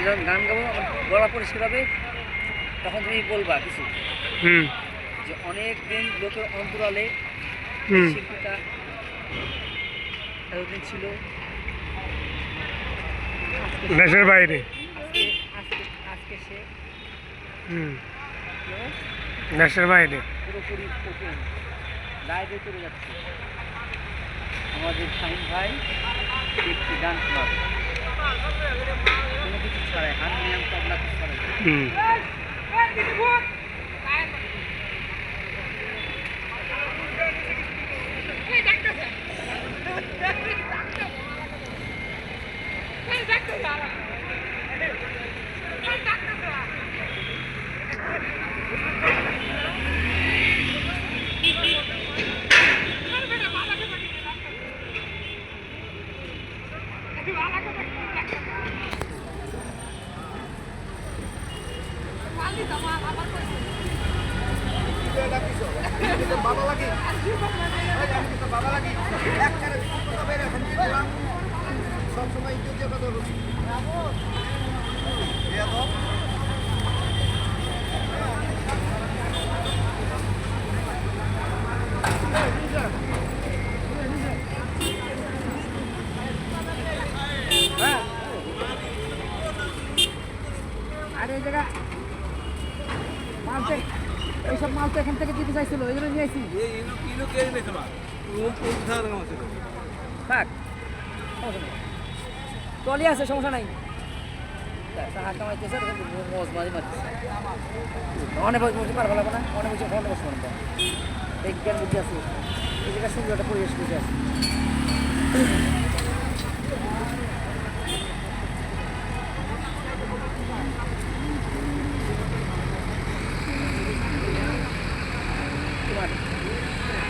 যখন গান গাবো গলা পরিষ্কার হবে তখন তুমি বলবা কিছু যে অনেক দিন লোকের অন্তরালে শিল্পীটা এতদিন ছিল দেশের বাইরে, আজকে সে দেশের বাইরে পুরোপুরি ওপেন লাইভে চলে যাচ্ছে। আমাদের শাহিন ভাই একটি গান শোনাবে কোনো কিছু ছাড়াই, হারমোনিয়াম তবলা কিছু ছাড়াই। বাবা লাগি বাবা লাগি সবসময় ইজ্জত কথা বলি আর এই জায়গা মালতে এইসব মাল তো এখান থেকে দিতে চাইছিল ওই জন্য নিয়েছি। থাক টলি আছে, সমস্যা নাই। টাকা কামাইতেছে মজ মাঝে মারতেছে অনেক বসে পারবো লাগবে না, অনেক বসে ফোনে বসবো না। এই জ্ঞান বুদ্ধি আছে, এই জায়গায় সুন্দর একটা পরিবেশ বুঝে আছে।